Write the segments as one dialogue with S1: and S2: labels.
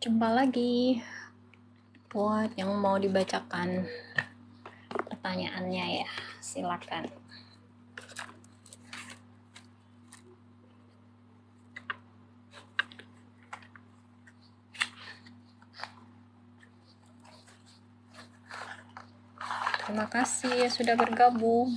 S1: Jumpa lagi buat yang mau dibacakan pertanyaannya ya, silakan. Terima kasih ya sudah bergabung.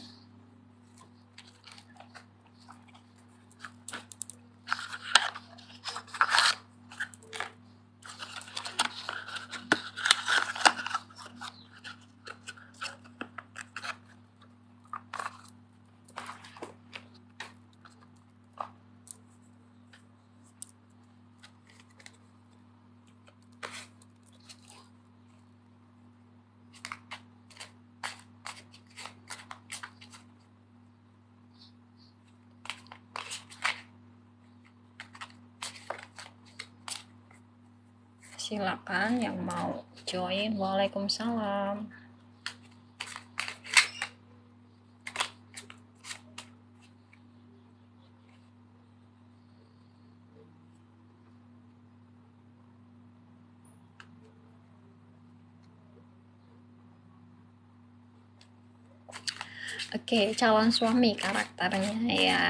S1: Silakan yang mau join. Waalaikumsalam. Oke, calon suami karakternya ya.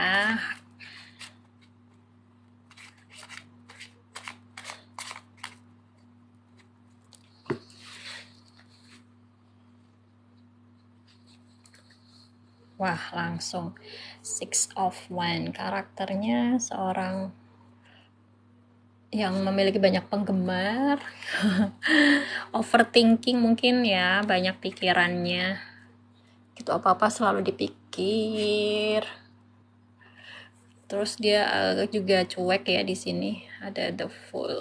S1: Wah, langsung 6 of Wands. Karakternya seorang yang memiliki banyak penggemar. Overthinking mungkin ya, banyak pikirannya. Gitu apa-apa selalu dipikir. Terus dia juga cuek ya di sini. Ada the Fool.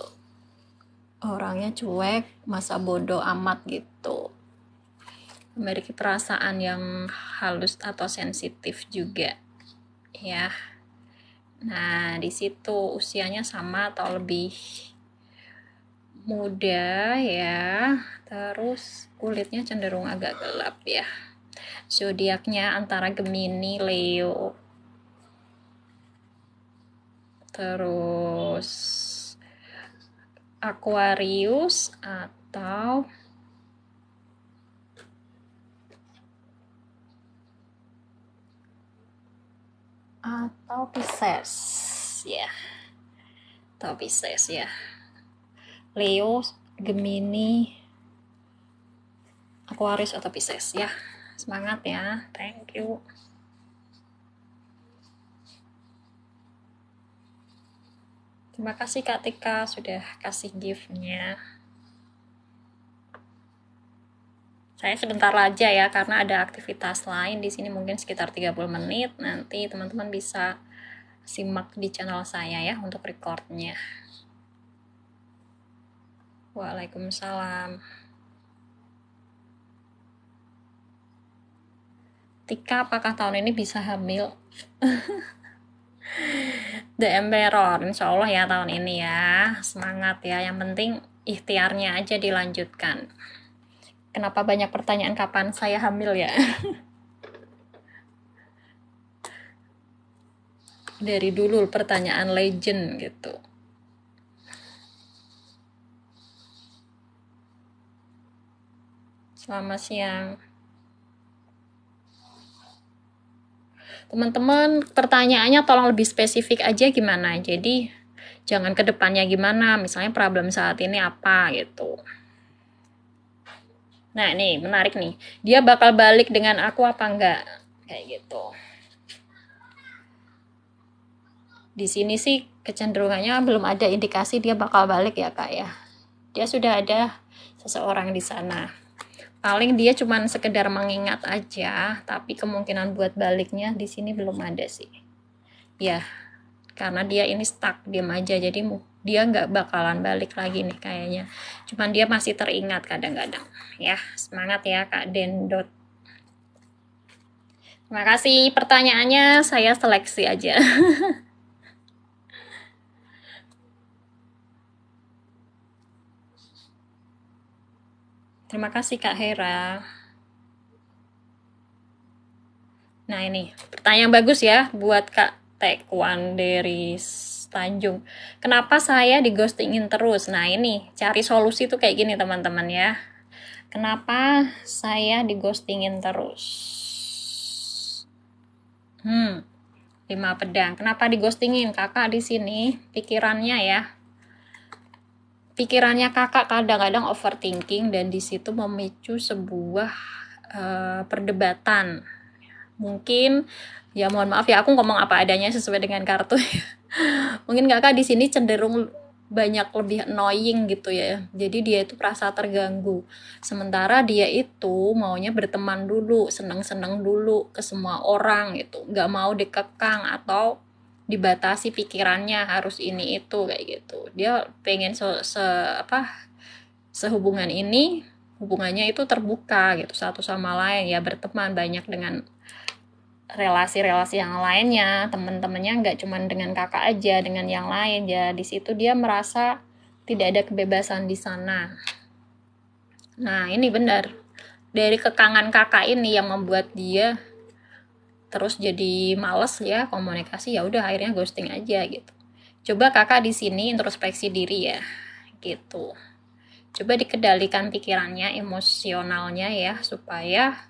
S1: Orangnya cuek, masa bodoh amat gitu. Memiliki perasaan yang halus atau sensitif juga ya. Nah, di situ usianya sama atau lebih muda ya. Terus kulitnya cenderung agak gelap ya. Zodiaknya antara Gemini, Leo. Terus Aquarius atau Pisces ya. Atau Pisces ya. Leo, Gemini, Aquarius atau Pisces ya. Semangat ya. Thank you. Terima kasih Kak Tika sudah kasih gift-nya. Saya sebentar aja ya karena ada aktivitas lain di sini mungkin sekitar 30 menit. Nanti teman-teman bisa simak di channel saya ya untuk recordnya. Waalaikumsalam. Tika, apakah tahun ini bisa hamil? The Emperor, insya Allah ya tahun ini ya. Semangat ya, yang penting ikhtiarnya aja dilanjutkan. Kenapa banyak pertanyaan kapan saya hamil ya? Dari dulu pertanyaan legend gitu. Selamat siang. Teman-teman, pertanyaannya tolong lebih spesifik aja gimana. Jadi, jangan ke depannya gimana. Misalnya problem saat ini apa gitu. Nah, nih menarik nih. Dia bakal balik dengan aku apa enggak? Kayak gitu. Di sini sih kecenderungannya belum ada indikasi dia bakal balik ya, Kak ya. Dia sudah ada seseorang di sana. Paling dia cuman sekedar mengingat aja, tapi kemungkinan buat baliknya di sini belum ada sih. Ya, karena dia ini stuck, diam aja, jadi dia nggak bakalan balik lagi nih kayaknya. Cuman dia masih teringat kadang-kadang. Ya, semangat ya Kak Dendot. Terima kasih pertanyaannya, saya seleksi aja. Terima kasih Kak Hera. Nah ini, pertanyaan bagus ya buat Kak Taekwondo Tanjung. Kenapa saya di ghostingin terus? Nah ini cari solusi tuh kayak gini teman-teman ya. Kenapa saya di ghostingin terus? 5 pedang. Kenapa di ghostingin? Kakak di sini pikirannya ya. Pikirannya kakak kadang-kadang overthinking dan di situ memicu sebuah perdebatan. Mungkin ya mohon maaf ya aku ngomong apa adanya sesuai dengan kartu. Mungkin kakak di sini cenderung banyak lebih annoying gitu ya. Jadi dia itu merasa terganggu. Sementara dia itu maunya berteman dulu, seneng-seneng dulu ke semua orang gitu. Nggak mau dikekang atau dibatasi pikirannya harus ini itu kayak gitu. Dia pengen sehubungan ini hubungannya itu terbuka gitu satu sama lain ya, berteman banyak dengan relasi-relasi yang lainnya, teman-temannya nggak cuma dengan kakak aja, dengan yang lain ya. Di situ dia merasa tidak ada kebebasan di sana. Nah ini benar, dari kekangan kakak ini yang membuat dia terus jadi males ya komunikasi, ya udah akhirnya ghosting aja gitu. Coba kakak di sini introspeksi diri ya gitu. Coba dikendalikan pikirannya, emosionalnya ya, supaya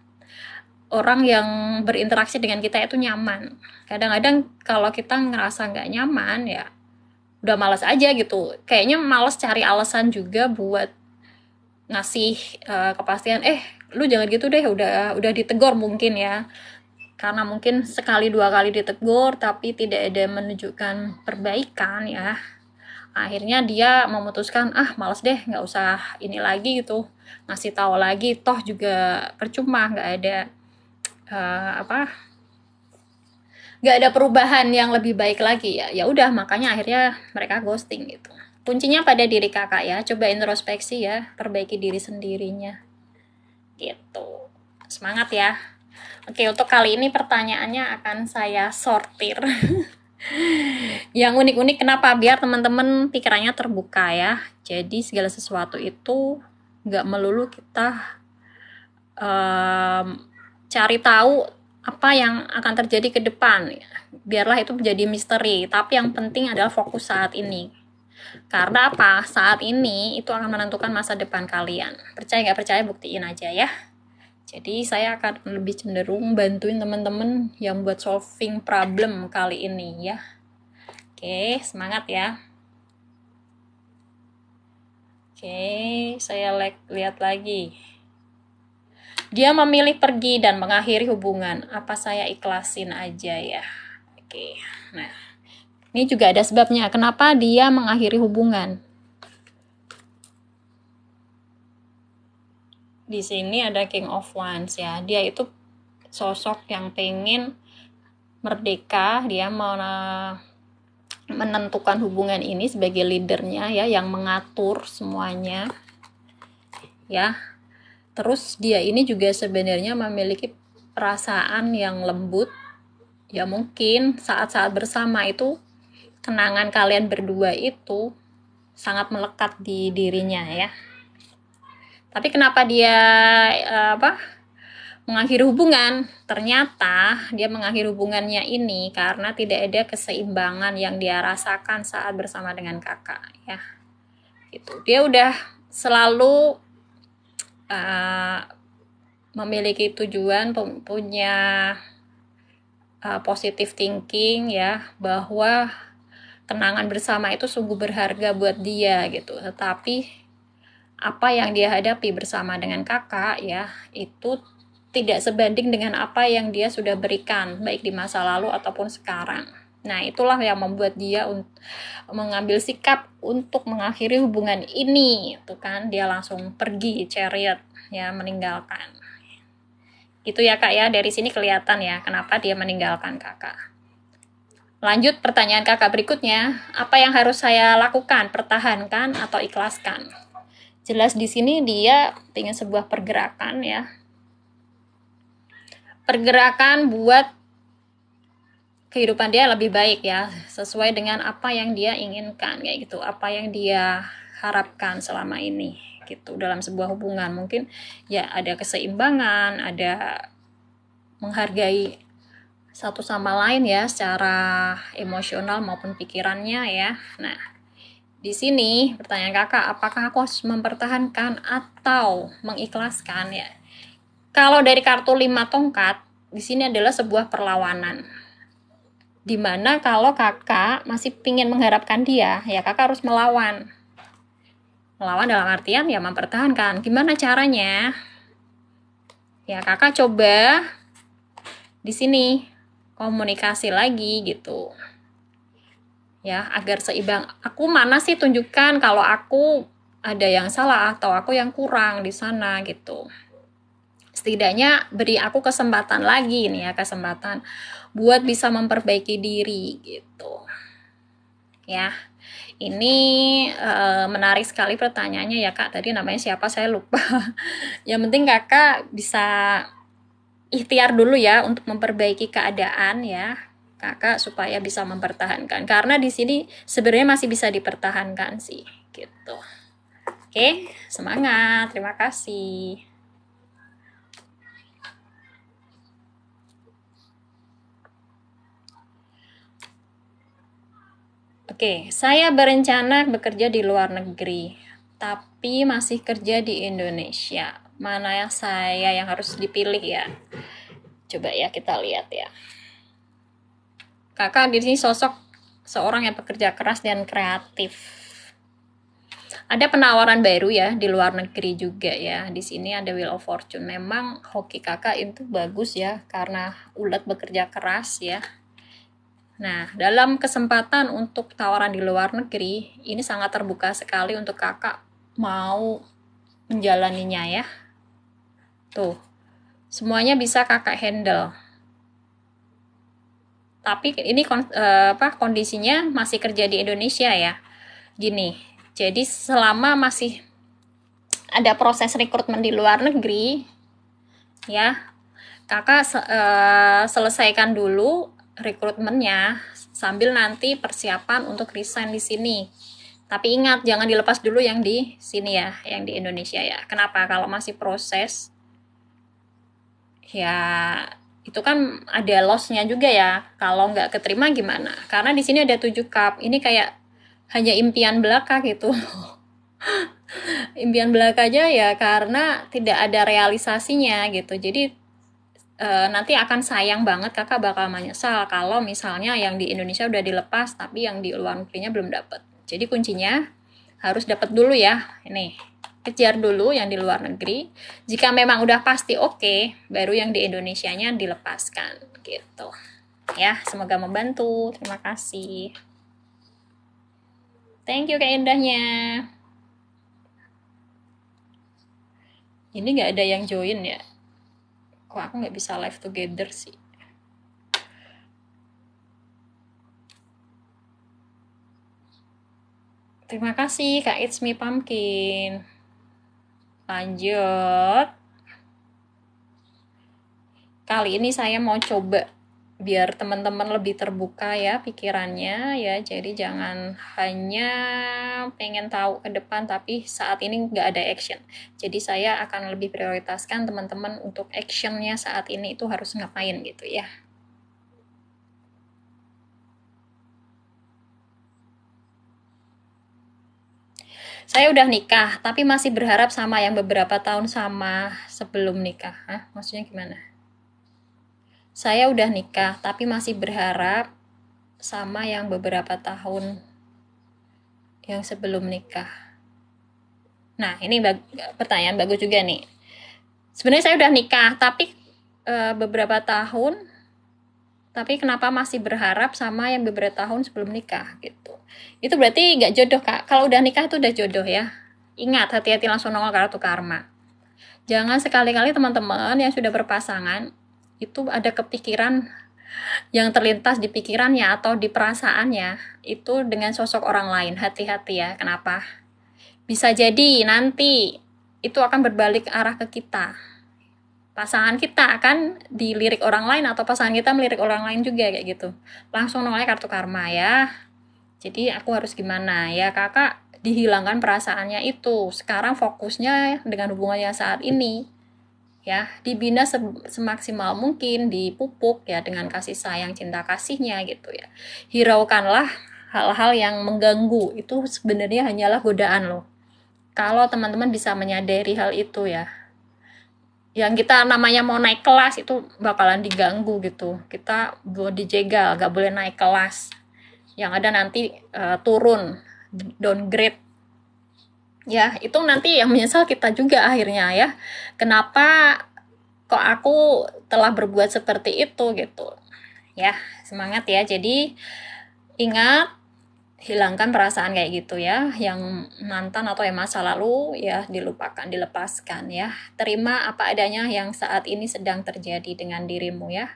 S1: orang yang berinteraksi dengan kita itu nyaman. Kadang-kadang kalau kita ngerasa nggak nyaman ya udah malas aja gitu. Kayaknya malas cari alasan juga buat ngasih kepastian. Lu jangan gitu deh, udah ditegur mungkin ya. Karena mungkin sekali dua kali ditegur tapi tidak ada menunjukkan perbaikan ya. Akhirnya dia memutuskan malas deh, nggak usah ini lagi gitu, ngasih tahu lagi, toh juga percuma, nggak ada nggak ada perubahan yang lebih baik lagi ya. Ya udah, makanya akhirnya mereka ghosting gitu. Kuncinya pada diri kakak ya, coba introspeksi ya, perbaiki diri sendirinya gitu. Semangat ya. Oke, untuk kali ini pertanyaannya akan saya sortir yang unik-unik. Kenapa? Biar teman-teman pikirannya terbuka ya. Jadi segala sesuatu itu nggak melulu kita cari tahu apa yang akan terjadi ke depan. Biarlah itu menjadi misteri, tapi yang penting adalah fokus saat ini. Karena apa? Saat ini itu akan menentukan masa depan kalian. Percaya nggak percaya, buktiin aja ya. Jadi saya akan lebih cenderung bantuin teman-teman yang buat solving problem kali ini ya. Oke, semangat ya. Oke, saya lihat lagi. Dia memilih pergi dan mengakhiri hubungan. Apa saya ikhlasin aja ya? Oke, nah ini juga ada sebabnya. Kenapa dia mengakhiri hubungan? Di sini ada King of Wands ya. Dia itu sosok yang pengen merdeka. Dia mau menentukan hubungan ini sebagai leadernya ya, yang mengatur semuanya ya. Terus dia ini juga sebenarnya memiliki perasaan yang lembut ya. Mungkin saat-saat bersama itu kenangan kalian berdua itu sangat melekat di dirinya ya. Tapi kenapa dia mengakhiri hubungan? Ternyata dia mengakhiri hubungannya ini karena tidak ada keseimbangan yang dia rasakan saat bersama dengan kakak ya. Gitu. Dia udah selalu memiliki tujuan, punya positive thinking ya, bahwa kenangan bersama itu sungguh berharga buat dia gitu. Tetapi apa yang dia hadapi bersama dengan kakak ya, itu tidak sebanding dengan apa yang dia sudah berikan baik di masa lalu ataupun sekarang. Nah itulah yang membuat dia mengambil sikap untuk mengakhiri hubungan ini. Itu kan dia langsung pergi, chariot ya, meninggalkan. Gitu ya kak ya, dari sini kelihatan ya kenapa dia meninggalkan kakak. Lanjut pertanyaan kakak berikutnya, apa yang harus saya lakukan? Pertahankan atau ikhlaskan? Jelas di sini dia ingin sebuah pergerakan ya. Pergerakan buat kehidupan dia lebih baik ya, sesuai dengan apa yang dia inginkan kayak gitu, apa yang dia harapkan selama ini gitu dalam sebuah hubungan. Mungkin ya ada keseimbangan, ada menghargai satu sama lain ya, secara emosional maupun pikirannya ya. Nah, di sini pertanyaan kakak, apakah aku harus mempertahankan atau mengikhlaskan ya? Kalau dari kartu 5 tongkat, di sini adalah sebuah perlawanan. Dimana kalau kakak masih ingin mengharapkan dia, ya kakak harus melawan. Melawan dalam artian ya mempertahankan. Gimana caranya? Ya kakak coba di sini komunikasi lagi gitu. Ya, agar seimbang. Aku mana sih tunjukkan kalau aku ada yang salah atau aku yang kurang di sana gitu. Setidaknya beri aku kesempatan lagi nih ya, kesempatan buat bisa memperbaiki diri gitu. Ya. Ini menarik sekali pertanyaannya ya Kak. Tadi namanya siapa saya lupa. Yang penting Kakak bisa ikhtiar dulu ya untuk memperbaiki keadaan ya kakak supaya bisa mempertahankan, karena di sini sebenarnya masih bisa dipertahankan sih gitu. Oke, semangat, terima kasih. Oke, saya berencana bekerja di luar negeri tapi masih kerja di Indonesia. Mana yang saya yang harus dipilih ya? Coba ya kita lihat ya. Kakak di sini sosok seorang yang bekerja keras dan kreatif. Ada penawaran baru ya di luar negeri juga ya. Di sini ada Wheel of Fortune. Memang hoki kakak itu bagus ya karena ulet bekerja keras ya. Nah, dalam kesempatan untuk tawaran di luar negeri, ini sangat terbuka sekali untuk kakak mau menjalaninya ya. Tuh, semuanya bisa kakak handle. Tapi ini kondisinya masih kerja di Indonesia ya. Gini, jadi selama masih ada proses rekrutmen di luar negeri, ya kakak selesaikan dulu rekrutmennya sambil nanti persiapan untuk resign di sini. Tapi ingat jangan dilepas dulu yang di sini ya, yang di Indonesia ya. Kenapa? Kalau masih proses, ya itu kan ada loss-nya juga ya. Kalau nggak keterima gimana? Karena di sini ada 7 cup. Ini kayak hanya impian belaka gitu. Impian belaka aja ya karena tidak ada realisasinya gitu. Jadi nanti akan sayang banget, kakak bakal menyesal kalau misalnya yang di Indonesia udah dilepas tapi yang di luar negerinya belum dapat. Jadi kuncinya harus dapat dulu ya. Ini kejar dulu yang di luar negeri. Jika memang udah pasti oke, baru yang di Indonesianya dilepaskan gitu. Ya, semoga membantu. Terima kasih. Thank you Kak Indahnya. Ini nggak ada yang join ya. Kok aku nggak bisa live together sih? Terima kasih Kak It's Me Pumpkin. Lanjut. Kali ini saya mau coba biar teman-teman lebih terbuka ya pikirannya ya. Jadi jangan hanya pengen tahu ke depan tapi saat ini nggak ada action. Jadi saya akan lebih prioritaskan teman-teman untuk actionnya saat ini itu harus ngapain gitu ya. Saya udah nikah, tapi masih berharap sama yang beberapa tahun sama sebelum nikah. Hah? Maksudnya gimana? Saya udah nikah, tapi masih berharap sama yang beberapa tahun yang sebelum nikah. Nah, ini pertanyaan bagus juga nih. Sebenarnya saya udah nikah, tapi beberapa tahun, tapi kenapa masih berharap sama yang beberapa tahun sebelum nikah gitu. Itu berarti nggak jodoh Kak. Kalau udah nikah itu udah jodoh ya. Ingat, hati-hati langsung nongol kartu karma. Jangan sekali-kali teman-teman yang sudah berpasangan itu ada kepikiran yang terlintas di pikirannya atau di perasaannya itu dengan sosok orang lain. Hati-hati ya. Kenapa? Bisa jadi nanti itu akan berbalik arah ke kita. Pasangan kita akan dilirik orang lain atau pasangan kita melirik orang lain juga kayak gitu. Langsung nolnya kartu karma ya. Jadi aku harus gimana ya kakak, dihilangkan perasaannya itu. Sekarang fokusnya dengan hubungannya saat ini. ya, dibina semaksimal mungkin, dipupuk ya dengan kasih sayang, cinta kasihnya gitu ya. Hiraukanlah hal-hal yang mengganggu, itu sebenarnya hanyalah godaan loh. Kalau teman-teman bisa menyadari hal itu ya, yang kita namanya mau naik kelas itu bakalan diganggu gitu, kita buat dijegal, gak boleh naik kelas, yang ada nanti turun, downgrade ya, itu nanti yang menyesal kita juga akhirnya ya, kenapa kok aku telah berbuat seperti itu gitu ya. Semangat ya, jadi ingat, hilangkan perasaan kayak gitu ya, yang mantan atau yang masa lalu ya, dilupakan, dilepaskan ya. Terima apa adanya yang saat ini sedang terjadi dengan dirimu ya.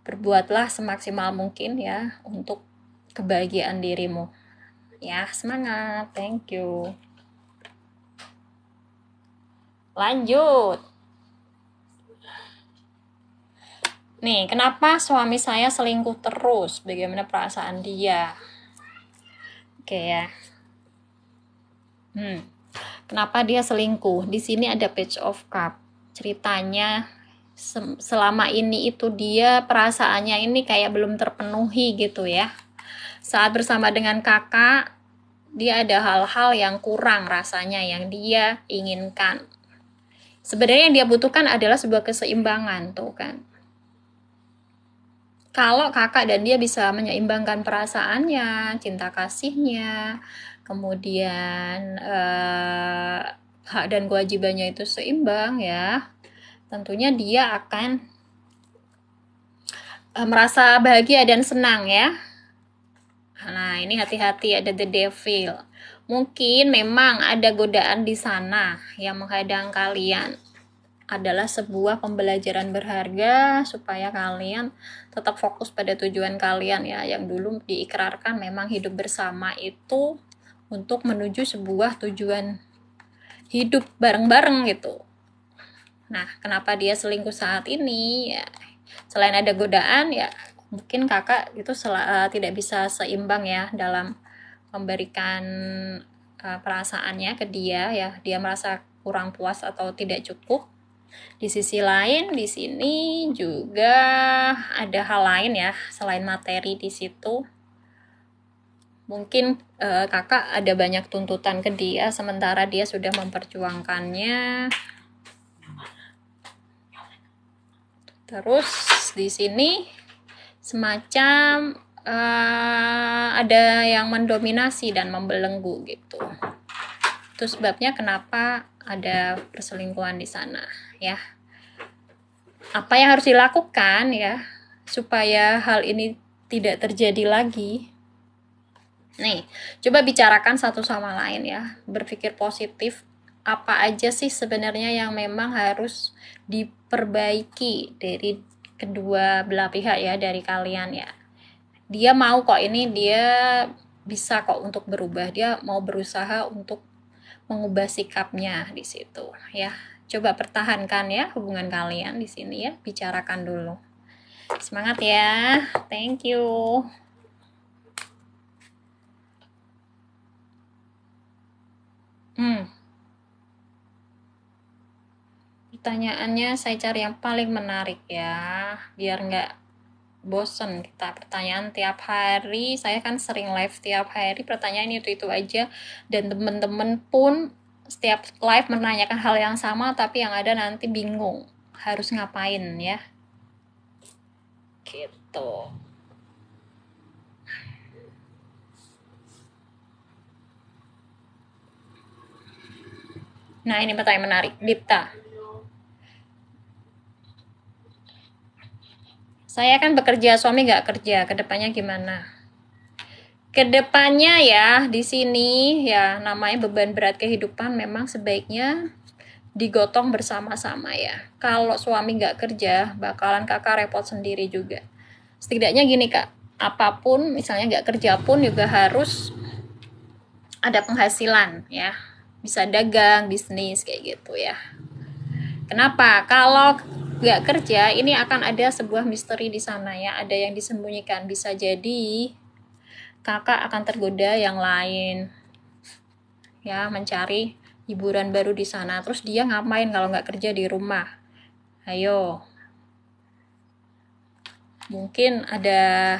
S1: Berbuatlah semaksimal mungkin ya untuk kebahagiaan dirimu ya. Semangat, thank you. Lanjut nih, kenapa suami saya selingkuh terus, bagaimana perasaan dia? Oke ya. Kenapa dia selingkuh? Di sini ada Page of Cup. Ceritanya selama ini itu dia perasaannya ini kayak belum terpenuhi gitu ya. Saat bersama dengan kakak, dia ada hal-hal yang kurang rasanya yang dia inginkan. Sebenarnya yang dia butuhkan adalah sebuah keseimbangan tuh kan. Kalau kakak dan dia bisa menyeimbangkan perasaannya, cinta kasihnya, kemudian hak dan kewajibannya itu seimbang ya, tentunya dia akan merasa bahagia dan senang ya. Nah, ini hati-hati, ada the devil. Mungkin memang ada godaan di sana yang menghadang kalian. Adalah sebuah pembelajaran berharga supaya kalian tetap fokus pada tujuan kalian ya, yang dulu diikrarkan memang hidup bersama itu untuk menuju sebuah tujuan hidup bareng-bareng gitu. Nah, kenapa dia selingkuh saat ini ya, selain ada godaan ya, mungkin kakak itu tidak bisa seimbang ya dalam memberikan perasaannya ke dia ya, dia merasa kurang puas atau tidak cukup. Di sisi lain, di sini juga ada hal lain ya, selain materi di situ. Mungkin kakak ada banyak tuntutan ke dia, sementara dia sudah memperjuangkannya. Terus di sini semacam ada yang mendominasi dan membelenggu gitu. Itu sebabnya kenapa ada perselingkuhan di sana ya. Apa yang harus dilakukan ya supaya hal ini tidak terjadi lagi? Nih, coba bicarakan satu sama lain ya, berpikir positif. Apa aja sih sebenarnya yang memang harus diperbaiki dari kedua belah pihak ya, dari kalian ya. Dia mau kok ini, dia bisa kok untuk berubah, dia mau berusaha untuk mengubah sikapnya di situ ya. Coba pertahankan ya hubungan kalian di sini ya, bicarakan dulu. Semangat ya, thank you. Pertanyaannya saya cari yang paling menarik ya, biar nggak bosen kita pertanyaan tiap hari. Saya kan sering live tiap hari, pertanyaan itu aja, dan temen-temen pun setiap live menanyakan hal yang sama, tapi yang ada nanti bingung harus ngapain ya gitu. Nah, ini pertanyaan menarik, Dipta. Saya kan bekerja, suami nggak kerja, kedepannya gimana? Kedepannya ya, di sini ya namanya beban berat kehidupan memang sebaiknya digotong bersama-sama ya. Kalau suami nggak kerja, bakalan kakak repot sendiri juga. Setidaknya gini kak, apapun misalnya nggak kerja pun juga harus ada penghasilan ya. Bisa dagang, bisnis kayak gitu ya. Kenapa? Kalau nggak kerja, ini akan ada sebuah misteri di sana ya. Ada yang disembunyikan. Bisa jadi kakak akan tergoda yang lain ya, mencari hiburan baru di sana. Terus dia ngapain kalau nggak kerja di rumah? Ayo, mungkin ada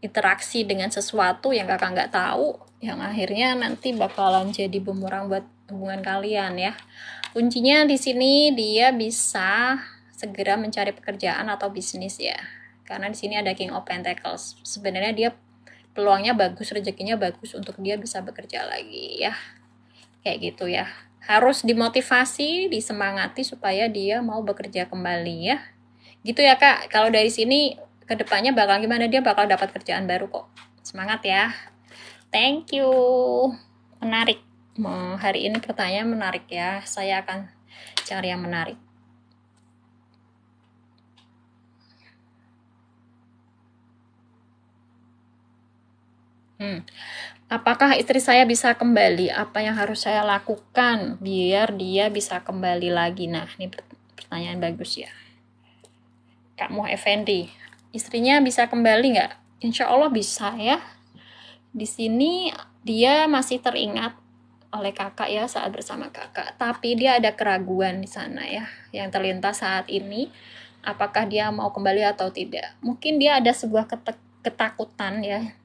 S1: interaksi dengan sesuatu yang kakak nggak tahu, yang akhirnya nanti bakalan jadi bumerang buat hubungan kalian ya. Kuncinya di sini dia bisa segera mencari pekerjaan atau bisnis ya. Karena di sini ada King of Pentacles. Sebenarnya dia peluangnya bagus, rezekinya bagus untuk dia bisa bekerja lagi ya. Kayak gitu ya. Harus dimotivasi, disemangati supaya dia mau bekerja kembali ya. Gitu ya Kak. Kalau dari sini kedepannya bakal gimana, dia bakal dapat kerjaan baru kok. Semangat ya. Thank you. Menarik. Hari ini pertanyaan menarik ya. Saya akan cari yang menarik. Apakah istri saya bisa kembali? Apa yang harus saya lakukan biar dia bisa kembali lagi? Nah, ini pertanyaan bagus ya. Kak Muh Effendi, istrinya bisa kembali nggak? Insya Allah bisa ya. Di sini dia masih teringat oleh kakak ya saat bersama kakak, tapi dia ada keraguan di sana ya yang terlintas saat ini. Apakah dia mau kembali atau tidak? Mungkin dia ada sebuah ketakutan ya,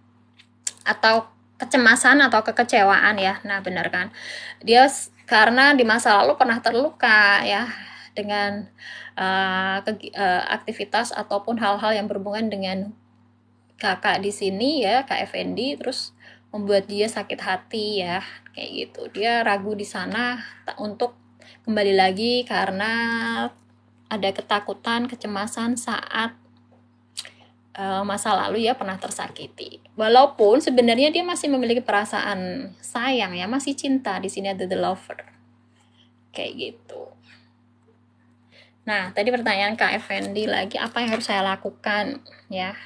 S1: atau kecemasan atau kekecewaan ya. Nah, benar kan? Dia karena di masa lalu pernah terluka ya dengan aktivitas ataupun hal-hal yang berhubungan dengan kakak di sini ya, Kak Effendi, terus membuat dia sakit hati ya, kayak gitu. Dia ragu di sana untuk kembali lagi karena ada ketakutan, kecemasan saat masa lalu ya pernah tersakiti. Walaupun sebenarnya dia masih memiliki perasaan sayang ya, masih cinta. Di sini ada the lover. Kayak gitu. Nah, tadi pertanyaan Kak Effendi lagi, apa yang harus saya lakukan ya?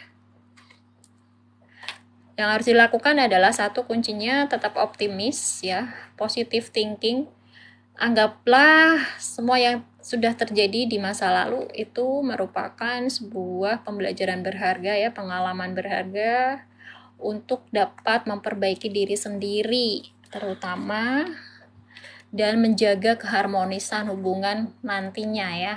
S1: Yang harus dilakukan adalah satu, kuncinya tetap optimis ya, positive thinking. Anggaplah semua yang sudah terjadi di masa lalu itu merupakan sebuah pembelajaran berharga ya, pengalaman berharga untuk dapat memperbaiki diri sendiri terutama, dan menjaga keharmonisan hubungan nantinya ya.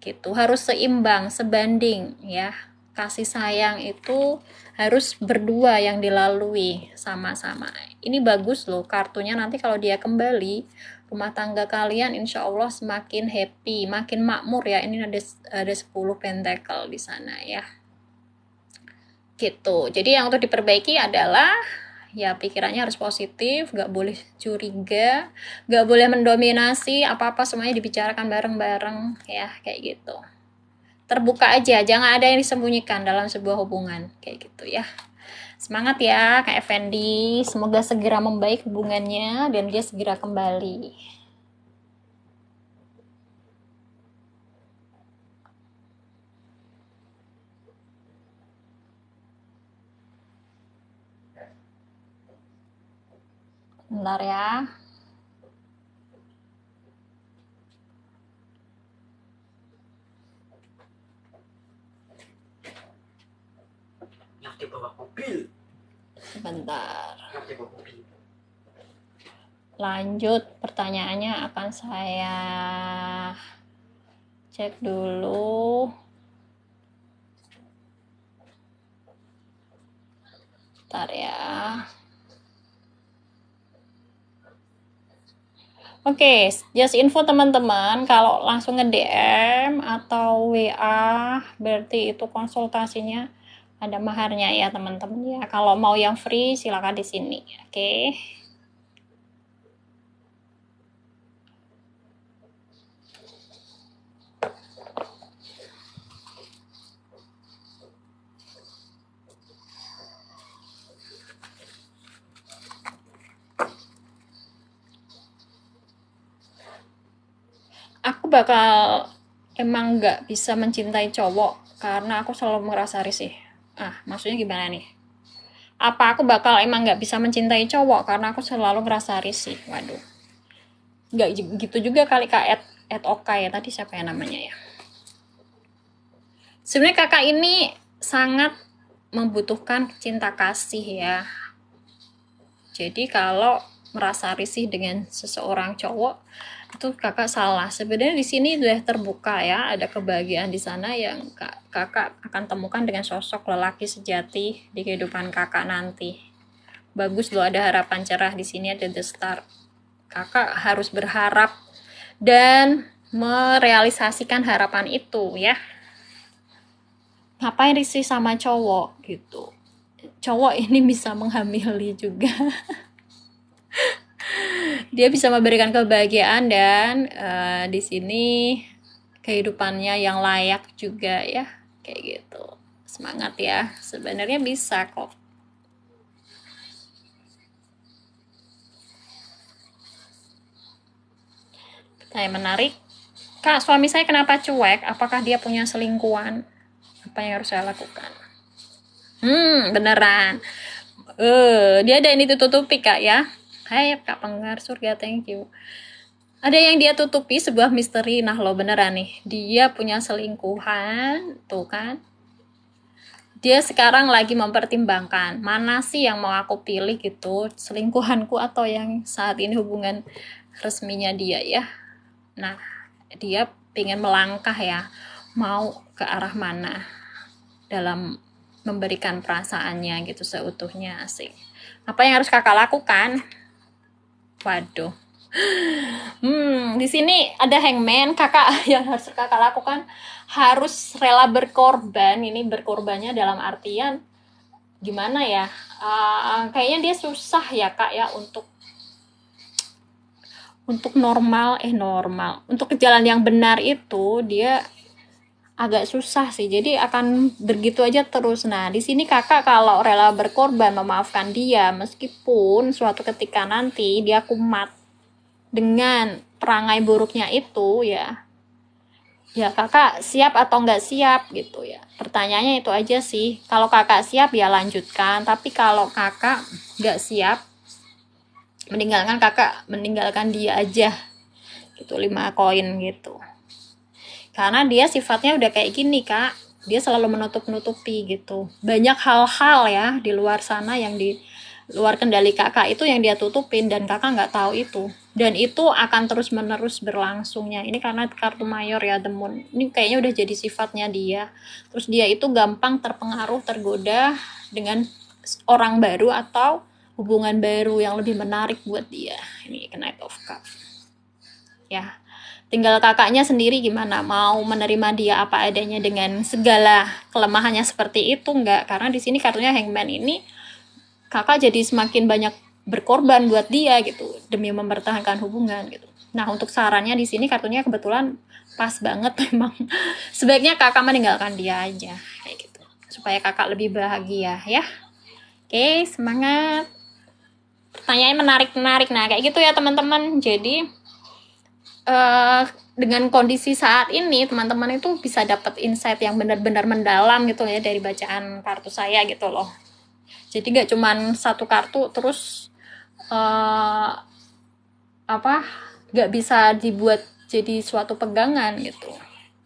S1: Gitu, harus seimbang, sebanding ya. Kasih sayang itu harus berdua yang dilalui sama-sama. Ini bagus loh kartunya, nanti kalau dia kembali, rumah tangga kalian insya Allah semakin happy, makin makmur ya. Ini ada 10 pentacle di sana ya. Gitu. Jadi yang untuk diperbaiki adalah ya pikirannya harus positif, gak boleh curiga, gak boleh mendominasi, apa-apa semuanya dibicarakan bareng-bareng ya, kayak gitu. Terbuka aja, jangan ada yang disembunyikan dalam sebuah hubungan, kayak gitu ya. Semangat ya Kak Effendi, semoga segera membaik hubungannya dan dia segera kembali. Bentar ya.
S2: Yang di bawah mobil.
S1: Sebentar.
S2: Yang di bawah mobil.
S1: Lanjut, pertanyaannya akan saya cek dulu. Bentar ya. Oke, just info teman-teman, kalau langsung nge-DM atau WA berarti itu konsultasinya ada maharnya ya teman-teman ya. Kalau mau yang free silakan di sini. Oke. Aku bakal emang nggak bisa mencintai cowok karena aku selalu merasa risih. Maksudnya gimana nih? Apa aku bakal emang nggak bisa mencintai cowok karena aku selalu ngerasa risih? Waduh, nggak gitu juga kali Kak Ed Oka ya, tadi siapa ya namanya ya? Sebenarnya kakak ini sangat membutuhkan cinta kasih ya. Jadi kalau merasa risih dengan seseorang cowok, itu kakak salah. Sebenarnya di sini udah terbuka ya, ada kebahagiaan di sana yang kakak akan temukan dengan sosok lelaki sejati di kehidupan kakak nanti. Bagus loh, ada harapan cerah di sini, ada the star. Kakak harus berharap dan merealisasikan harapan itu ya. Ngapain risih sama cowok gitu? Cowok ini bisa menghamili juga. Dia bisa memberikan kebahagiaan dan di sini kehidupannya yang layak juga ya, kayak gitu. Semangat ya, sebenarnya bisa kok. Pertanyaan menarik. Kak, suami saya kenapa cuek? Apakah dia punya selingkuhan? Apa yang harus saya lakukan? Beneran. Dia ada yang ditutupi kak ya. Hai Kak Penggar Surga, thank you. Ada yang dia tutupi, sebuah misteri. Nah lo beneran nih, dia punya selingkuhan, tuh kan. Dia sekarang lagi mempertimbangkan, mana sih yang mau aku pilih gitu, selingkuhanku atau yang saat ini hubungan resminya dia ya. Nah, dia pengen melangkah ya, mau ke arah mana dalam memberikan perasaannya gitu seutuhnya, asik. Apa yang harus kakak lakukan? Waduh. Di sini ada hangman. Kakak yang harus kakak lakukan harus rela berkorban. Ini berkorbannya dalam artian gimana ya? Kayaknya dia susah ya kak ya untuk normal. Untuk ke jalan yang benar itu dia agak susah sih. Jadi akan begitu aja terus. Nah, di sini kakak kalau rela berkorban memaafkan dia meskipun suatu ketika nanti dia kumat dengan perangai buruknya itu ya kakak siap atau nggak siap gitu ya. Pertanyaannya itu aja sih. Kalau kakak siap ya lanjutkan, tapi kalau kakak nggak siap, meninggalkan dia aja gitu, 5 koin gitu. Karena dia sifatnya udah kayak gini kak, dia selalu menutup-nutupi gitu. Banyak hal-hal ya di luar sana yang di luar kendali kakak itu yang dia tutupin dan kakak nggak tahu itu. Dan itu akan terus-menerus berlangsungnya. Ini karena kartu mayor ya, The Moon. Ini kayaknya udah jadi sifatnya dia. Terus dia itu gampang terpengaruh, tergoda dengan orang baru atau hubungan baru yang lebih menarik buat dia. Ini Knight of Cups. Ya. Tinggal kakaknya sendiri gimana, mau menerima dia apa adanya dengan segala kelemahannya seperti itu enggak? Karena di sini kartunya Hangman ini kakak jadi semakin banyak berkorban buat dia gitu demi mempertahankan hubungan gitu. Nah, untuk sarannya di sini kartunya kebetulan pas banget memang. Sebaiknya kakak meninggalkan dia aja kayak gitu supaya kakak lebih bahagia ya. Oke, semangat. Pertanyaannya menarik. Nah, kayak gitu ya teman-teman. Jadi dengan kondisi saat ini teman-teman itu bisa dapat insight yang benar-benar mendalam gitu ya dari bacaan kartu saya gitu loh. Jadi nggak cuman satu kartu terus nggak bisa dibuat jadi suatu pegangan gitu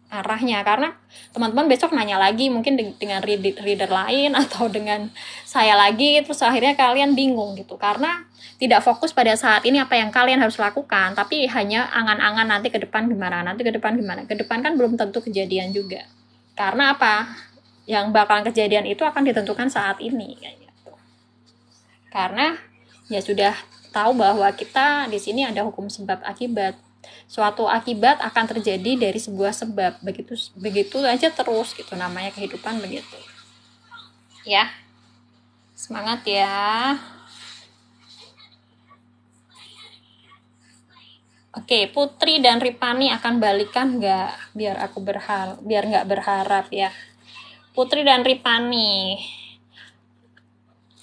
S1: arahnya, karena teman-teman besok nanya lagi mungkin dengan reader lain atau dengan saya lagi, terus akhirnya kalian bingung gitu karena tidak fokus pada saat ini apa yang kalian harus lakukan, tapi hanya angan-angan nanti ke depan gimana, ke depan kan belum tentu kejadian juga, karena apa yang bakalan kejadian itu akan ditentukan saat ini kayak gitu. Karena ya sudah tahu bahwa kita di sini ada hukum sebab akibat. Suatu akibat akan terjadi dari sebuah sebab. Begitu aja terus gitu, namanya kehidupan begitu. Ya. Semangat ya. Oke, Putri dan Ripani akan balikan nggak? Biar nggak berharap ya. Putri dan Ripani.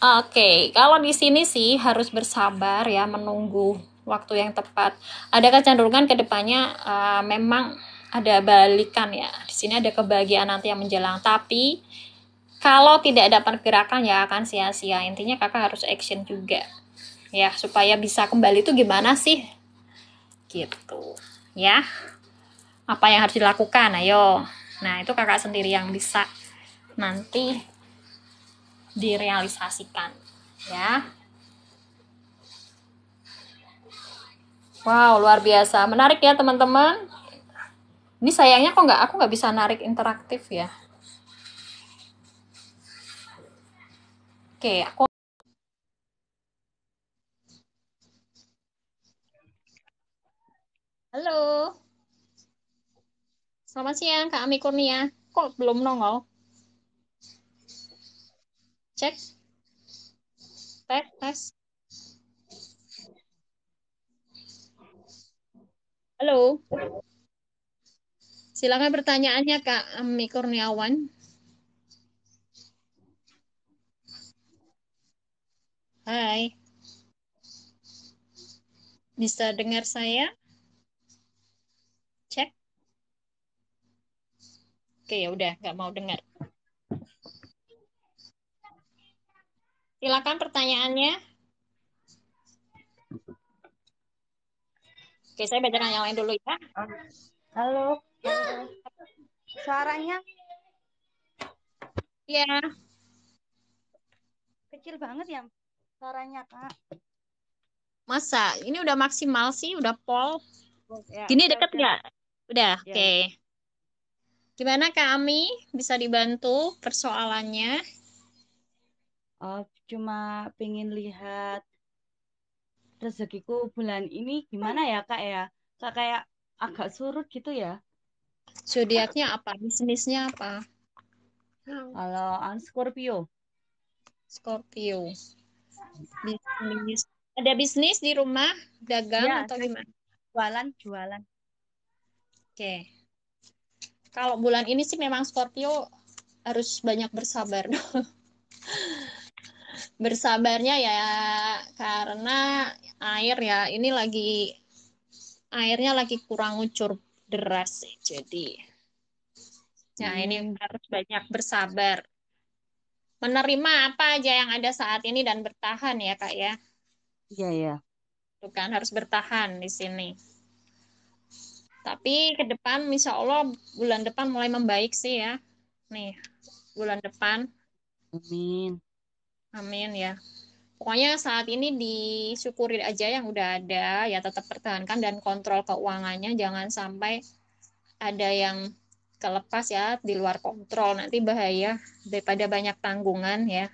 S1: Oke, kalau di sini sih harus bersabar ya, menunggu waktu yang tepat. Ada kecenderungan ke depannya memang ada balikan ya. Di sini ada kebahagiaan nanti yang menjelang, tapi kalau tidak ada pergerakan ya akan sia-sia. Intinya kakak harus action juga ya, supaya bisa kembali itu gimana sih gitu ya. Apa yang harus dilakukan, ayo. Nah, itu kakak sendiri yang bisa nanti direalisasikan ya. Wow, luar biasa. Menarik ya teman-teman. Ini sayangnya kok aku nggak bisa narik interaktif ya. Oke, aku halo. Selamat siang Kak Ami Kurnia. Kok belum nongol? Cek, tes, tes. Halo. Silakan pertanyaannya Kak Ami Kurniawan. Hai, bisa dengar saya? Cek. Oke, ya udah nggak mau dengar. Silakan pertanyaannya. Oke, saya bacakan yang lain dulu ya.
S2: Halo, suaranya
S1: Iya,
S2: kecil banget ya, suaranya Kak.
S1: masa ini udah maksimal sih, udah pol.
S2: Oh, ya,
S1: Gini deket
S2: udah,
S1: nggak? Udah,
S2: ya,
S1: oke.
S2: ya.
S1: Gimana Kak Ami? Bisa dibantu persoalannya?
S2: Oh, cuma pengen lihat rezekiku bulan ini gimana ya Kak ya? Kak kayak agak surut gitu ya.
S1: Zodiaknya apa? Bisnisnya apa?
S2: Kalau Scorpio,
S1: Scorpio. Bisnis. Ada bisnis di rumah? Dagang
S2: ya
S1: atau
S2: saya
S1: gimana?
S2: jualan, jualan.
S1: Oke. Kalau bulan ini sih memang Scorpio harus banyak bersabar. Bersabarnya ya karena air ya ini airnya lagi kurang ngucur deras sih. Jadi ya ini
S2: Hmm,
S1: harus banyak bersabar. Menerima apa aja yang ada saat ini dan bertahan ya Kak ya.
S2: iya ya.
S1: Tuh kan harus bertahan di sini. Tapi ke depan insya Allah bulan depan mulai membaik sih ya. Nih bulan depan.
S2: Amin.
S1: Amin ya. Pokoknya saat ini disyukuri aja yang udah ada, ya tetap pertahankan dan kontrol keuangannya, jangan sampai ada yang kelepas ya di luar kontrol, nanti bahaya daripada banyak tanggungan ya,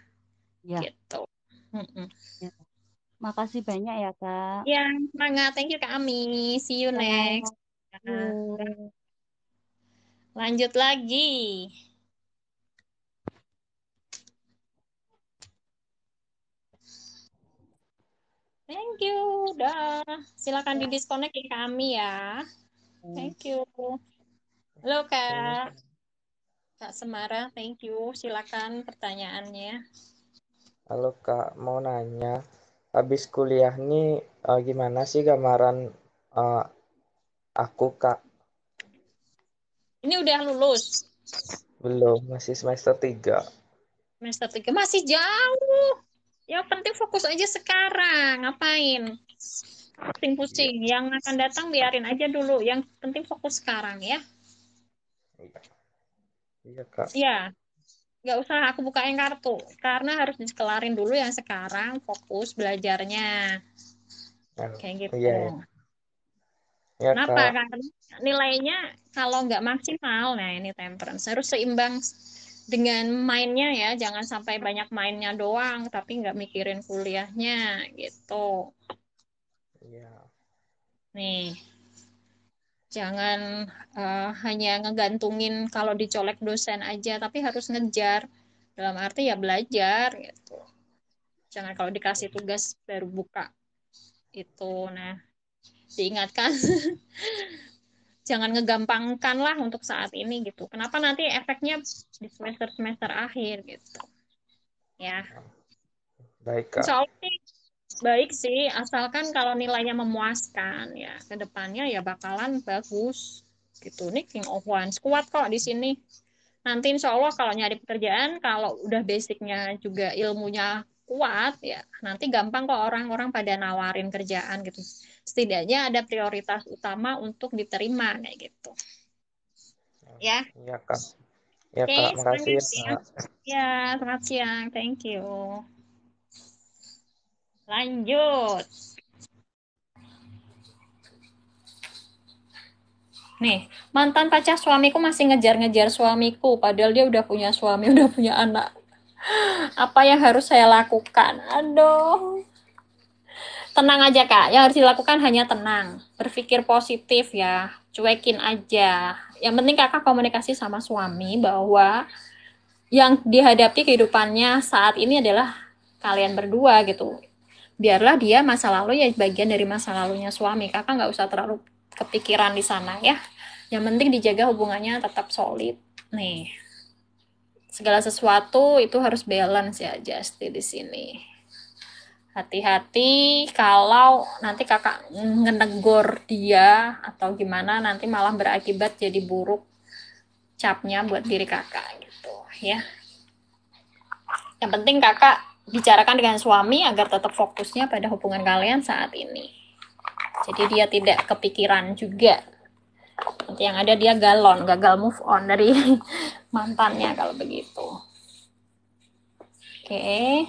S2: Ya,
S1: gitu. Mm-mm.
S2: ya. Makasih banyak ya Kak.
S1: Ya, semangat. Thank you Kak Ami. See you next.
S2: Ya,
S1: Nah,
S2: yuk.
S1: lanjut lagi. Thank you. Dah. Silakan di disconnect ya Kak Ami ya. Thank you. Halo
S3: Ini,
S1: Kak. Kak Semara, thank you. Silakan pertanyaannya.
S3: halo Kak, mau nanya, habis kuliah nih gimana sih gambaran eh, aku Kak?
S1: Ini udah lulus.
S3: Belum, masih semester 3.
S1: Semester 3 masih jauh. Yang penting fokus aja sekarang. Ngapain?
S3: Iya,
S1: Pusing-pusing. Yang akan datang biarin aja dulu. Yang penting fokus sekarang ya.
S3: iya, iya Kak.
S1: Ya, nggak usah aku bukain kartu. Karena harus dikelarin dulu yang sekarang. Fokus belajarnya.
S3: Nah,
S1: Kayak gitu.
S3: iya, iya, iya
S1: Kenapa?
S3: Kak.
S1: Karena nilainya kalau nggak maksimal, nah ini temperance. Harus seimbang dengan mainnya ya. Jangan sampai banyak mainnya doang, tapi nggak mikirin kuliahnya gitu.
S3: Iya,
S1: Nih, jangan hanya ngegantungin kalau dicolek dosen aja, tapi harus ngejar. Dalam arti ya belajar gitu. Jangan kalau dikasih tugas baru buka itu. Nah, diingatkan jangan ngegampangkan lah untuk saat ini gitu. Kenapa nanti efeknya di semester-semester akhir gitu. Ya,
S3: baik
S1: insya
S3: Kak.
S1: Allah sih baik sih, asalkan kalau nilainya memuaskan ya, ke depannya ya bakalan bagus gitu. Nih King of Wands kuat kok di sini. Nanti insya Allah kalau nyari pekerjaan, kalau udah basicnya juga ilmunya kuat ya, nanti gampang kok orang-orang pada nawarin kerjaan gitu. Setidaknya ada prioritas utama untuk diterima kayak gitu. Ya,
S3: Iya Kak. Iya
S1: oke,
S3: Kak, makasih
S1: semangat
S3: ya
S1: ya.
S3: Kak.
S1: Ya, selamat siang. Thank you. Lanjut. Nih, mantan pacar suamiku masih ngejar-ngejar suamiku, padahal dia udah punya suami, udah punya anak. Apa yang harus saya lakukan? Aduh. Tenang aja, Kak. Yang harus dilakukan hanya tenang. Berpikir positif ya. Cuekin aja. Yang penting Kakak komunikasi sama suami bahwa yang dihadapi kehidupannya saat ini adalah kalian berdua gitu. Biarlah dia masa lalu ya bagian dari masa lalunya suami. Kakak nggak usah terlalu kepikiran di sana ya. Yang penting dijaga hubungannya tetap solid. Nih, segala sesuatu itu harus balance ya, Justin di sini. Hati-hati kalau nanti kakak ngenegur dia atau gimana, nanti malah berakibat jadi buruk capnya buat diri kakak gitu ya. Yang penting kakak bicarakan dengan suami agar tetap fokusnya pada hubungan kalian saat ini. Jadi dia tidak kepikiran juga. Nanti yang ada dia gagal move on dari mantannya kalau begitu. Oke.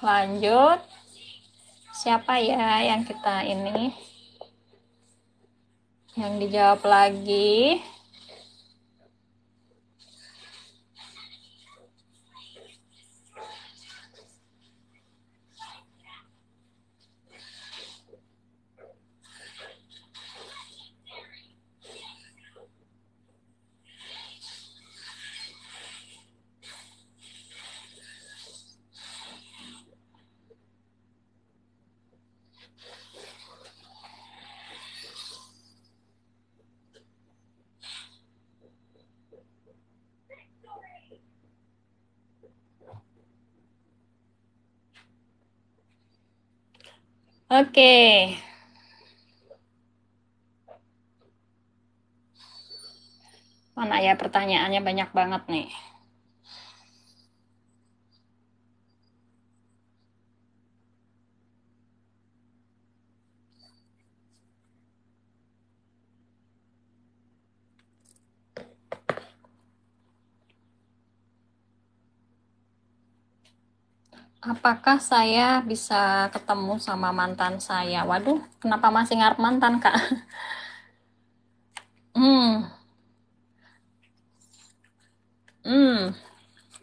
S1: Lanjut. Siapa ya yang kita ini? Yang dijawab lagi. Oke. Mana ya pertanyaannya banyak banget nih. Apakah saya bisa ketemu sama mantan saya? Waduh, kenapa masih ngarep mantan, Kak? Hmm, hmm.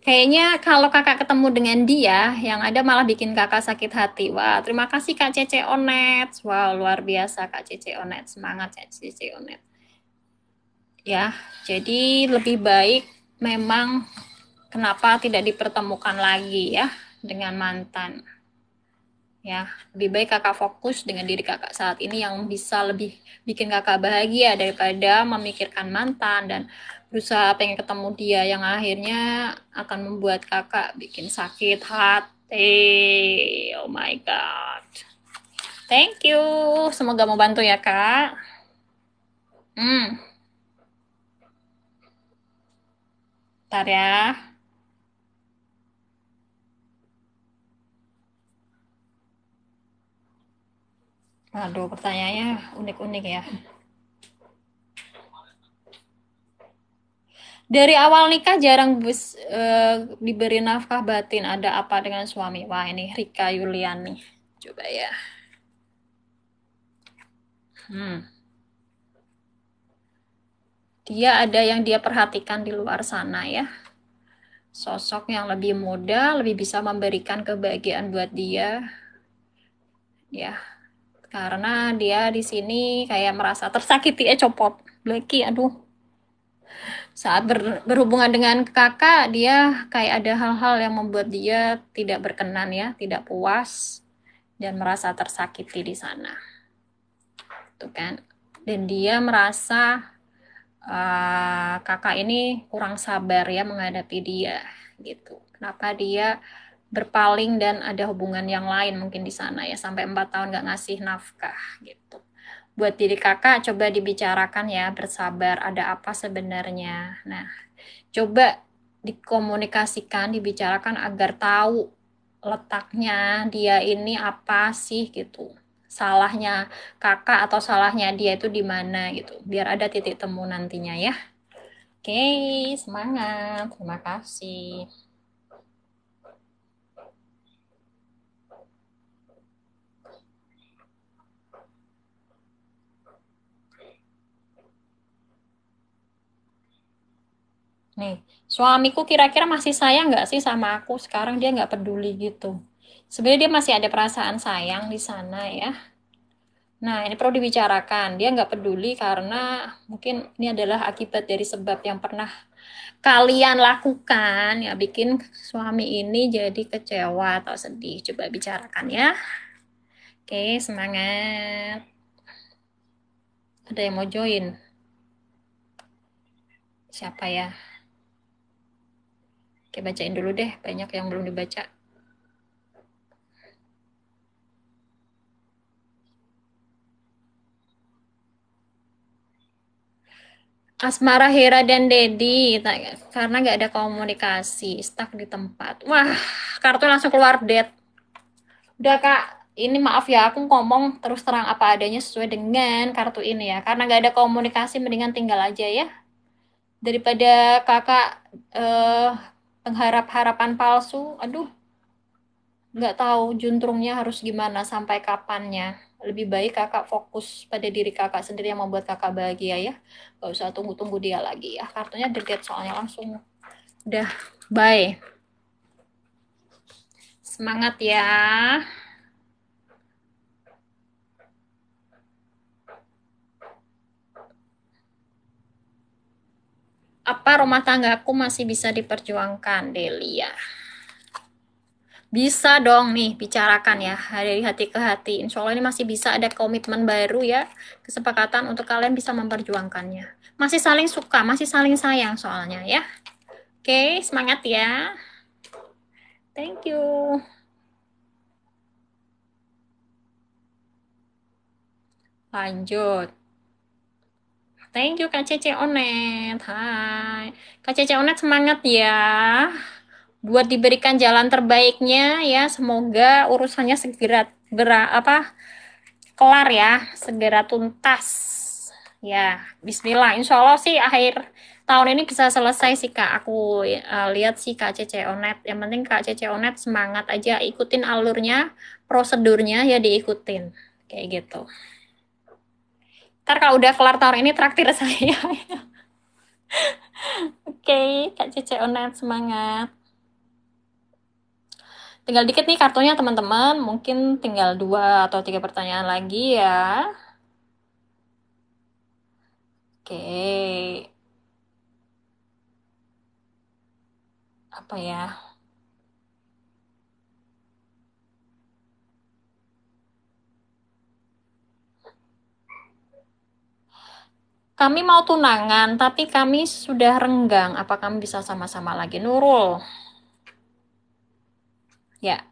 S1: Kayaknya kalau kakak ketemu dengan dia, yang ada malah bikin kakak sakit hati. Wah, terima kasih Kak Cece Onet. Wow, luar biasa Kak Cece Onet. Semangat Kak Cece Onet. Ya, jadi lebih baik memang kenapa tidak dipertemukan lagi ya dengan mantan. Ya, lebih baik kakak fokus dengan diri kakak saat ini yang bisa lebih bikin kakak bahagia daripada memikirkan mantan dan berusaha pengen ketemu dia yang akhirnya akan membuat kakak bikin sakit hati. Oh my god. Thank you. Semoga membantu ya, Kak. Ntar ya. Aduh, pertanyaannya unik-unik ya. Dari awal nikah jarang diberi nafkah batin. Ada apa dengan suami? Wah, ini Rika Yuliani. Coba ya. Dia ada yang dia perhatikan di luar sana ya. Sosok yang lebih muda, lebih bisa memberikan kebahagiaan buat dia. Ya. Karena dia di sini kayak merasa tersakiti copot. Blacky, aduh. Saat berhubungan dengan kakak, dia kayak ada hal-hal yang membuat dia tidak berkenan ya, tidak puas dan merasa tersakiti di sana. Tuh kan. Dan dia merasa kakak ini kurang sabar ya menghadapi dia gitu. Kenapa dia berpaling dan ada hubungan yang lain mungkin di sana ya sampai 4 tahun gak ngasih nafkah gitu. Buat diri kakak coba dibicarakan ya, bersabar, ada apa sebenarnya. Nah, coba dikomunikasikan, dibicarakan agar tahu letaknya dia ini apa sih gitu. Salahnya kakak atau salahnya dia itu di mana gitu. Biar ada titik temu nantinya ya. Oke, semangat. Terima kasih. Nih, suamiku kira-kira masih sayang nggak sih sama aku? Sekarang dia nggak peduli gitu. Sebenarnya dia masih ada perasaan sayang di sana ya. Nah, ini perlu dibicarakan. Dia nggak peduli karena mungkin ini adalah akibat dari sebab yang pernah kalian lakukan ya bikin suami ini jadi kecewa atau sedih. Coba bicarakan ya. Oke, semangat. Ada yang mau join? Siapa ya? Oke, bacain dulu deh. Banyak yang belum dibaca. Asmara, Hera, dan Dedi karena nggak ada komunikasi, stuck di tempat. Wah, kartu langsung keluar dead. Udah kak, ini maaf ya, aku ngomong terus terang apa adanya sesuai dengan kartu ini ya. Karena nggak ada komunikasi, mendingan tinggal aja ya. Daripada kakak pengharap harapan palsu, aduh, nggak tahu juntrungnya harus gimana sampai kapannya. Lebih baik kakak fokus pada diri kakak sendiri yang membuat kakak bahagia ya. Gak usah tunggu-tunggu dia lagi ya. Kartunya dedet soalnya langsung. Udah, bye. Semangat ya. Apa rumah tanggaku masih bisa diperjuangkan, Delia? Bisa dong nih, bicarakan ya dari hati ke hati. Insya Allah ini masih bisa ada komitmen baru ya, kesepakatan untuk kalian bisa memperjuangkannya. Masih saling suka, masih saling sayang soalnya ya. Oke, semangat ya. Thank you. Lanjut. Thank you Kak Cece Onet. Hai. Kak Cece Onet semangat ya. Buat diberikan jalan terbaiknya ya. Semoga urusannya segera kelar ya, segera tuntas. Ya, bismillah. Insya Allah sih akhir tahun ini bisa selesai sih Kak. Aku lihat sih Kak Cece Onet. Yang penting Kak Cece Onet semangat aja, ikutin alurnya, prosedurnya ya diikutin. Kayak gitu. Ntar kalau udah kelar tahun ini traktir saya. Oke, Kak Cece Onet semangat. Tinggal dikit nih kartunya teman-teman. Mungkin tinggal 2 atau 3 pertanyaan lagi ya. Oke. Apa ya? Kami mau tunangan, tapi kami sudah renggang. Apa kami bisa sama-sama lagi? Nurul. Ya,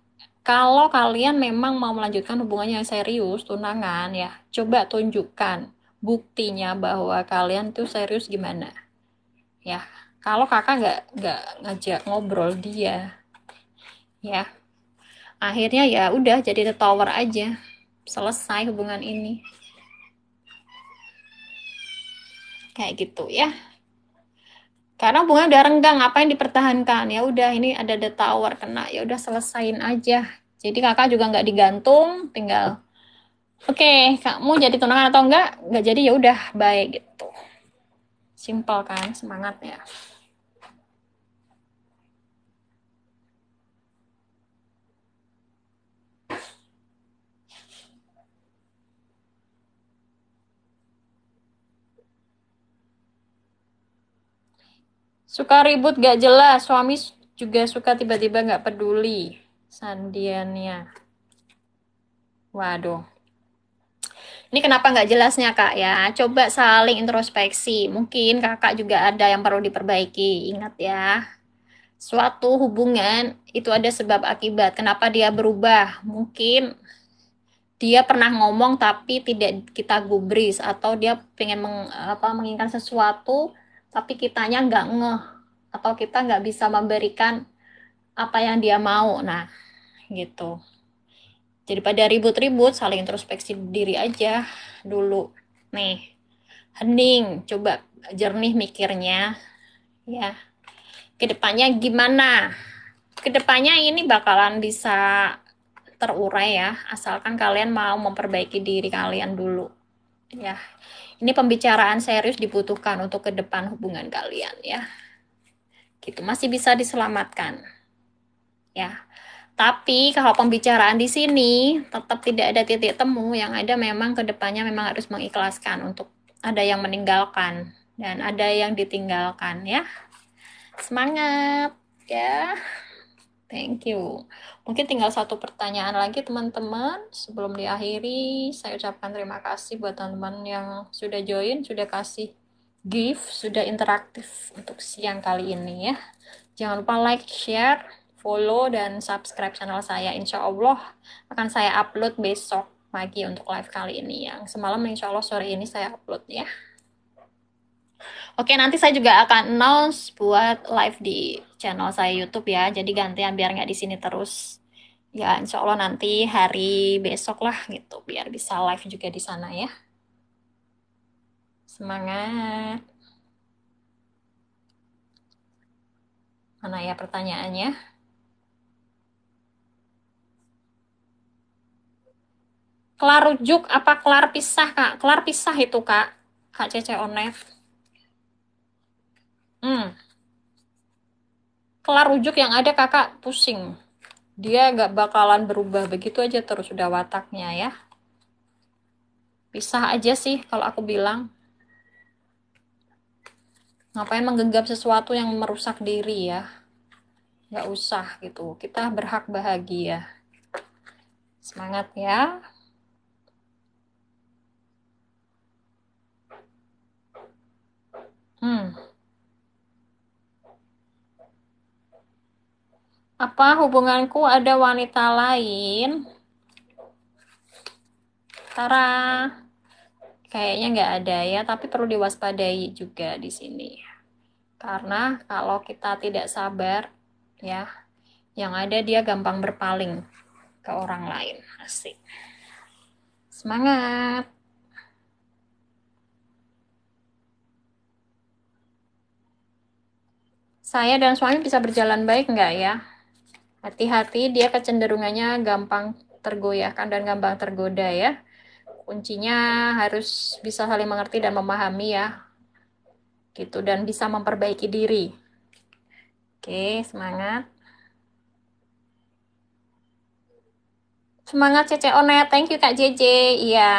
S1: kalau kalian memang mau melanjutkan hubungan yang serius, tunangan, ya, coba tunjukkan buktinya bahwa kalian tuh serius gimana. Ya, kalau kakak nggak ngajak ngobrol dia, ya, akhirnya ya udah jadi the tower aja. Selesai hubungan ini. Kayak gitu ya. Karena hubungan udah renggang, apa yang dipertahankan? Ya udah, ini ada the tower kena, ya udah selesain aja. Jadi kakak juga nggak digantung, tinggal oke, kamu jadi tunangan atau nggak jadi ya udah baik gitu. Simpel kan, semangat ya. Suka ribut gak jelas, suami juga suka tiba-tiba nggak peduli. Sandiannya. Waduh. Ini kenapa nggak jelasnya kak ya? Coba saling introspeksi. Mungkin kakak juga ada yang perlu diperbaiki. Ingat ya, suatu hubungan itu ada sebab akibat. Kenapa dia berubah? Mungkin dia pernah ngomong tapi tidak kita gubris atau dia pengen menginginkan sesuatu tapi kitanya nggak ngeh atau kita nggak bisa memberikan apa yang dia mau. Nah, gitu. Jadi pada ribut-ribut, saling introspeksi diri aja dulu. Nih, hening, coba jernih mikirnya. ya. Kedepannya gimana? Kedepannya ini bakalan bisa terurai ya, asalkan kalian mau memperbaiki diri kalian dulu. Ya, ini pembicaraan serius dibutuhkan untuk ke depan hubungan kalian ya. Gitu, masih bisa diselamatkan. Ya. Tapi kalau pembicaraan di sini tetap tidak ada titik temu, yang ada memang ke depannya memang harus mengikhlaskan untuk ada yang meninggalkan dan ada yang ditinggalkan ya. Semangat ya. Thank you. Mungkin tinggal satu pertanyaan lagi teman-teman. Sebelum diakhiri, saya ucapkan terima kasih buat teman-teman yang sudah join, sudah kasih gift, sudah interaktif untuk siang kali ini ya. Jangan lupa like, share, follow, dan subscribe channel saya. Insya Allah akan saya upload besok pagi untuk live kali ini. Yang semalam insya Allah sore ini saya upload ya. Oke, nanti saya juga akan announce buat live di channel saya YouTube ya. Jadi gantian biar nggak di sini terus. Ya, insya Allah nanti hari besok lah gitu, biar bisa live juga di sana ya. Semangat. Mana ya pertanyaannya? Kelar rujuk apa kelar pisah, Kak? Kelar pisah itu, Kak. Kak Cece Onet. Kelar rujuk yang ada kakak pusing. Dia gak bakalan berubah begitu aja terus udah wataknya ya. Pisah aja sih kalau aku bilang. Ngapain menggenggam sesuatu yang merusak diri ya. Gak usah gitu. Kita berhak bahagia. Semangat ya. Apa hubunganku ada wanita lain? Tara, kayaknya nggak ada ya, tapi perlu diwaspadai juga di sini. Karena kalau kita tidak sabar, ya, yang ada dia gampang berpaling ke orang lain. Asik. Semangat. Saya dan suami bisa berjalan baik nggak ya? Hati-hati, dia kecenderungannya gampang tergoyahkan dan gampang tergoda ya. Kuncinya harus bisa saling mengerti dan memahami ya. Gitu, dan bisa memperbaiki diri. Oke, semangat. Semangat Cece Onet. Thank you Kak JJ. Iya.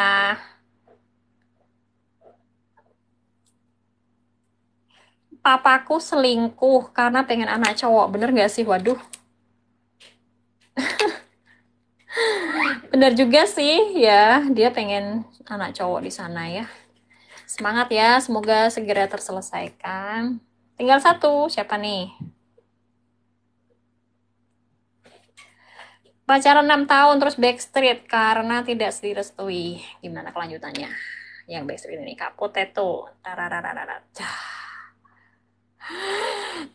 S1: Papaku selingkuh karena pengen anak cowok. Bener gak sih? Waduh. Bener juga sih ya. Dia pengen anak cowok di sana ya. Semangat ya. Semoga segera terselesaikan. Tinggal satu. Siapa nih? Pacaran 6 tahun terus backstreet karena tidak direstui. Gimana kelanjutannya? Yang backstreet ini Kak Potato. Tarararararat.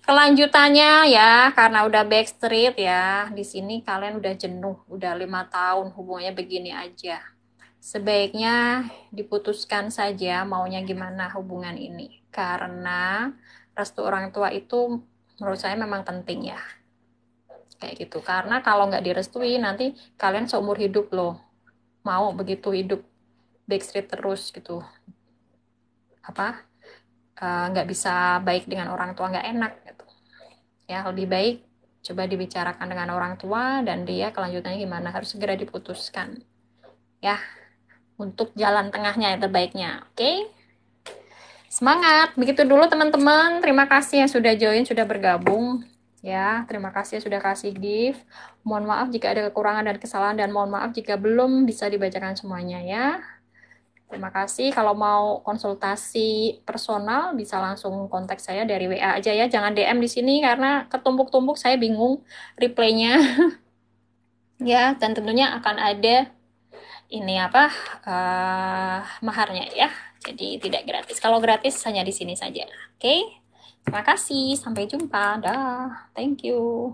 S1: Kelanjutannya ya, karena udah backstreet ya, di sini kalian udah jenuh, udah 5 tahun hubungannya begini aja. Sebaiknya diputuskan saja maunya gimana hubungan ini. Karena restu orang tua itu menurut saya memang penting ya. Kayak gitu. Karena kalau nggak direstui nanti kalian seumur hidup loh. Mau begitu hidup backstreet terus gitu. Apa? Nggak bisa baik dengan orang tua, nggak enak gitu. Ya, lebih baik coba dibicarakan dengan orang tua dan dia kelanjutannya gimana, harus segera diputuskan ya, untuk jalan tengahnya yang terbaiknya. Oke, semangat. Begitu dulu teman-teman, terima kasih yang sudah join, sudah bergabung ya, terima kasih yang sudah kasih gift. Mohon maaf jika ada kekurangan dan kesalahan, dan mohon maaf jika belum bisa dibacakan semuanya ya. Terima kasih. Kalau mau konsultasi personal bisa langsung kontak saya dari WA aja ya. Jangan DM di sini karena ketumpuk-tumpuk, saya bingung replaynya. Ya, dan tentunya akan ada ini apa maharnya ya. Jadi tidak gratis. Kalau gratis hanya di sini saja. Oke. Terima kasih. Sampai jumpa. Dah. Thank you.